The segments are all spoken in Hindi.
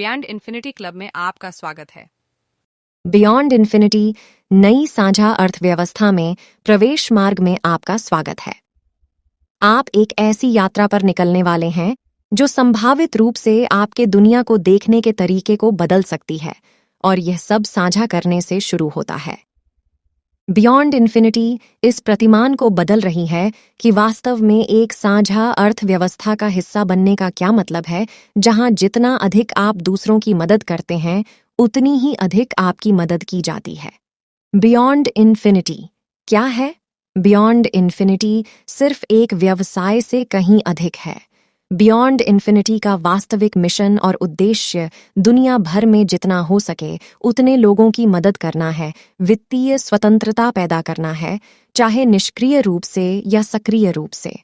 बियॉन्ड इन्फिनिटी क्लब में आपका स्वागत है। बियॉन्ड इन्फिनिटी नई साझा अर्थव्यवस्था में प्रवेश मार्ग में आपका स्वागत है। आप एक ऐसी यात्रा पर निकलने वाले हैं जो संभावित रूप से आपके दुनिया को देखने के तरीके को बदल सकती है, और यह सब साझा करने से शुरू होता है। बियॉन्ड इन्फिनिटी इस प्रतिमान को बदल रही है कि वास्तव में एक साझा अर्थव्यवस्था का हिस्सा बनने का क्या मतलब है, जहां जितना अधिक आप दूसरों की मदद करते हैं उतनी ही अधिक आपकी मदद की जाती है। बियॉन्ड इन्फिनिटी क्या है? बियॉन्ड इन्फिनिटी सिर्फ एक व्यवसाय से कहीं अधिक है। बियॉन्ड इन्फिनिटी का वास्तविक मिशन और उद्देश्य दुनिया भर में जितना हो सके उतने लोगों की मदद करना है, वित्तीय स्वतंत्रता पैदा करना है, चाहे निष्क्रिय रूप से या सक्रिय रूप से।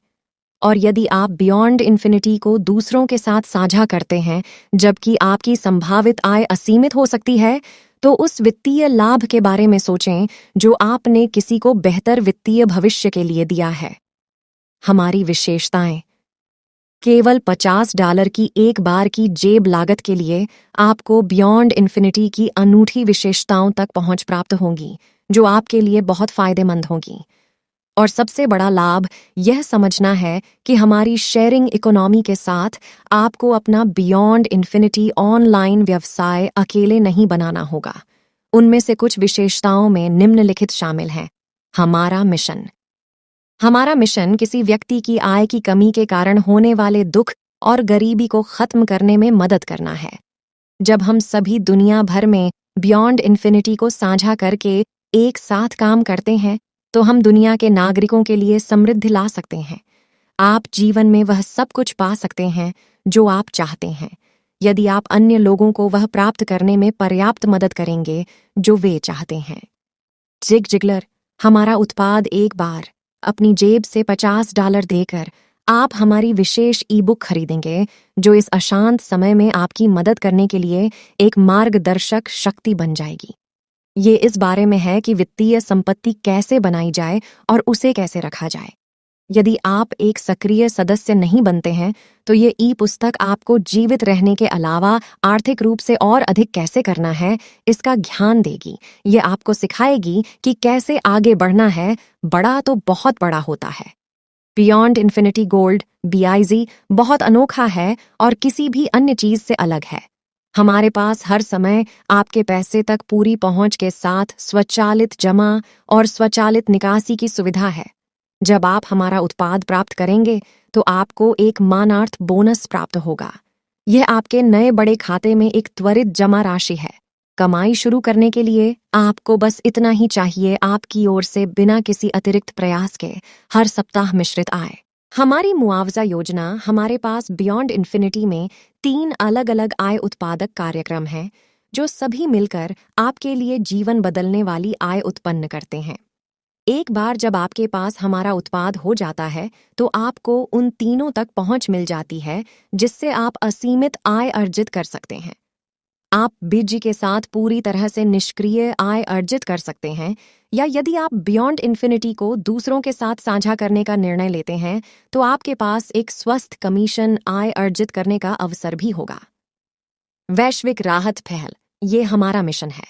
और यदि आप बियॉन्ड इन्फिनिटी को दूसरों के साथ साझा करते हैं जबकि आपकी संभावित आय असीमित हो सकती है, तो उस वित्तीय लाभ के बारे में सोचें जो आपने किसी को बेहतर वित्तीय भविष्य के लिए दिया है। हमारी विशेषताएं। केवल $50 की एक बार की जेब लागत के लिए आपको बियॉन्ड इन्फिनिटी की अनूठी विशेषताओं तक पहुंच प्राप्त होगी, जो आपके लिए बहुत फायदेमंद होगी। और सबसे बड़ा लाभ यह समझना है कि हमारी शेयरिंग इकोनॉमी के साथ आपको अपना बियॉन्ड इन्फिनिटी ऑनलाइन व्यवसाय अकेले नहीं बनाना होगा। उनमें से कुछ विशेषताओं में निम्नलिखित शामिल हैं। हमारा मिशन किसी व्यक्ति की आय की कमी के कारण होने वाले दुख और गरीबी को खत्म करने में मदद करना है। जब हम सभी दुनिया भर में बियॉन्ड इन्फिनिटी को साझा करके एक साथ काम करते हैं तो हम दुनिया के नागरिकों के लिए समृद्धि ला सकते हैं। आप जीवन में वह सब कुछ पा सकते हैं जो आप चाहते हैं, यदि आप अन्य लोगों को वह प्राप्त करने में पर्याप्त मदद करेंगे जो वे चाहते हैं। जिग जिगलर, हमारा उत्पाद एक बार अपनी जेब से $50 देकर आप हमारी विशेष ई बुक खरीदेंगे, जो इस अशांत समय में आपकी मदद करने के लिए एक मार्गदर्शक शक्ति बन जाएगी। ये इस बारे में है कि वित्तीय संपत्ति कैसे बनाई जाए और उसे कैसे रखा जाए। यदि आप एक सक्रिय सदस्य नहीं बनते हैं तो ये ई पुस्तक आपको जीवित रहने के अलावा आर्थिक रूप से और अधिक कैसे करना है इसका ज्ञान देगी। ये आपको सिखाएगी कि कैसे आगे बढ़ना है, बड़ा तो बहुत बड़ा होता है। बियॉन्ड इन्फिनिटी गोल्ड BIG बहुत अनोखा है और किसी भी अन्य चीज से अलग है। हमारे पास हर समय आपके पैसे तक पूरी पहुंच के साथ स्वचालित जमा और स्वचालित निकासी की सुविधा है। जब आप हमारा उत्पाद प्राप्त करेंगे तो आपको एक मानार्थ बोनस प्राप्त होगा। यह आपके नए बड़े खाते में एक त्वरित जमा राशि है। कमाई शुरू करने के लिए आपको बस इतना ही चाहिए, आपकी ओर से बिना किसी अतिरिक्त प्रयास के हर सप्ताह मिश्रित आय। हमारी मुआवजा योजना। हमारे पास बियॉन्ड इन्फिनिटी में 3 अलग अलग आय उत्पादक कार्यक्रम हैं जो सभी मिलकर आपके लिए जीवन बदलने वाली आय उत्पन्न करते हैं। एक बार जब आपके पास हमारा उत्पाद हो जाता है तो आपको उन तीनों तक पहुंच मिल जाती है जिससे आप असीमित आय अर्जित कर सकते हैं। आप BIG के साथ पूरी तरह से निष्क्रिय आय अर्जित कर सकते हैं, या यदि आप बियॉन्ड इन्फिनिटी को दूसरों के साथ साझा करने का निर्णय लेते हैं तो आपके पास एक स्वस्थ कमीशन आय अर्जित करने का अवसर भी होगा। वैश्विक राहत पहल, ये हमारा मिशन है।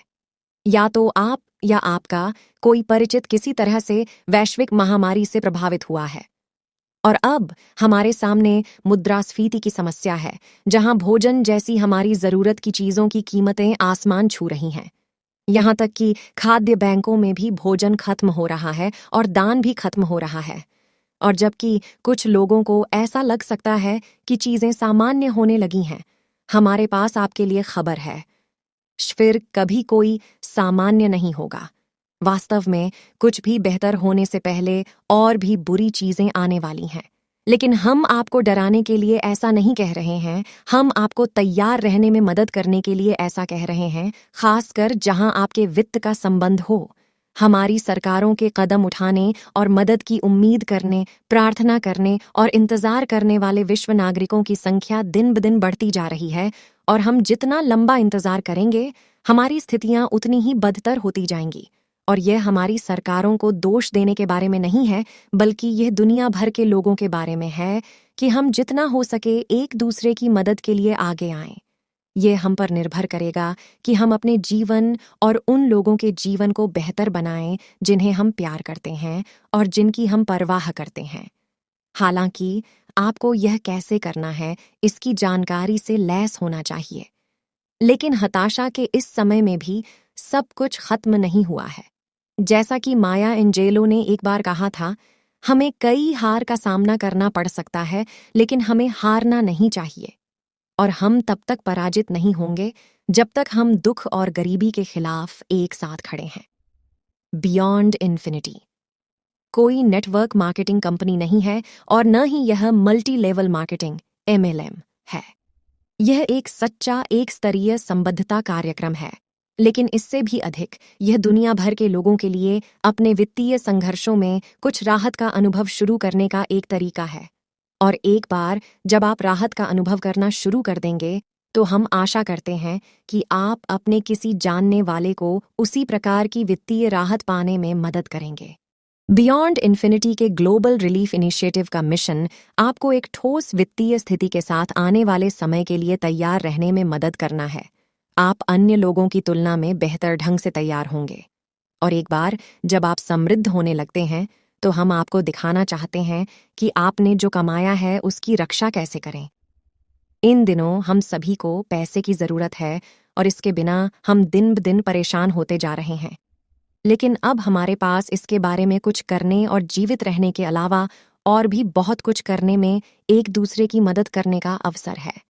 या तो आप या आपका कोई परिचित किसी तरह से वैश्विक महामारी से प्रभावित हुआ है, और अब हमारे सामने मुद्रास्फीति की समस्या है, जहां भोजन जैसी हमारी जरूरत की चीजों की कीमतें आसमान छू रही हैं। यहां तक कि खाद्य बैंकों में भी भोजन खत्म हो रहा है और दान भी खत्म हो रहा है। और जबकि कुछ लोगों को ऐसा लग सकता है कि चीजें सामान्य होने लगी हैं, हमारे पास आपके लिए खबर है, फिर कभी कोई सामान्य नहीं होगा। वास्तव में कुछ भी बेहतर होने से पहले और भी बुरी चीजें आने वाली हैं। लेकिन हम आपको डराने के लिए ऐसा नहीं कह रहे हैं, हम आपको तैयार रहने में मदद करने के लिए ऐसा कह रहे हैं, खासकर जहां आपके वित्त का संबंध हो। हमारी सरकारों के कदम उठाने और मदद की उम्मीद करने, प्रार्थना करने और इंतजार करने वाले विश्व नागरिकों की संख्या दिन ब दिन बढ़ती जा रही है, और हम जितना लंबा इंतजार करेंगे हमारी स्थितियां उतनी ही बदतर होती जाएंगी। और यह हमारी सरकारों को दोष देने के बारे में नहीं है, बल्कि यह दुनिया भर के लोगों के बारे में है कि हम जितना हो सके एक दूसरे की मदद के लिए आगे आएं। ये हम पर निर्भर करेगा कि हम अपने जीवन और उन लोगों के जीवन को बेहतर बनाएं जिन्हें हम प्यार करते हैं और जिनकी हम परवाह करते हैं। हालांकि आपको यह कैसे करना है इसकी जानकारी से लैस होना चाहिए। लेकिन हताशा के इस समय में भी सब कुछ खत्म नहीं हुआ है। जैसा कि माया एंजेलो ने एक बार कहा था, हमें कई हार का सामना करना पड़ सकता है, लेकिन हमें हारना नहीं चाहिए। और हम तब तक पराजित नहीं होंगे जब तक हम दुख और गरीबी के खिलाफ एक साथ खड़े हैं। बियॉन्ड इन्फिनिटी कोई नेटवर्क मार्केटिंग कंपनी नहीं है और न ही यह मल्टी लेवल मार्केटिंग MLM है। यह एक सच्चा एक स्तरीय संबद्धता कार्यक्रम है, लेकिन इससे भी अधिक यह दुनिया भर के लोगों के लिए अपने वित्तीय संघर्षों में कुछ राहत का अनुभव शुरू करने का एक तरीका है। और एक बार जब आप राहत का अनुभव करना शुरू कर देंगे, तो हम आशा करते हैं कि आप अपने किसी जानने वाले को उसी प्रकार की वित्तीय राहत पाने में मदद करेंगे। बियॉन्ड इन्फिनिटी के ग्लोबल रिलीफ इनिशिएटिव का मिशन आपको एक ठोस वित्तीय स्थिति के साथ आने वाले समय के लिए तैयार रहने में मदद करना है। आप अन्य लोगों की तुलना में बेहतर ढंग से तैयार होंगे, और एक बार जब आप समृद्ध होने लगते हैं, तो हम आपको दिखाना चाहते हैं कि आपने जो कमाया है उसकी रक्षा कैसे करें। इन दिनों हम सभी को पैसे की जरूरत है और इसके बिना हम दिन ब दिन परेशान होते जा रहे हैं। लेकिन अब हमारे पास इसके बारे में कुछ करने और जीवित रहने के अलावा और भी बहुत कुछ करने में एक दूसरे की मदद करने का अवसर है।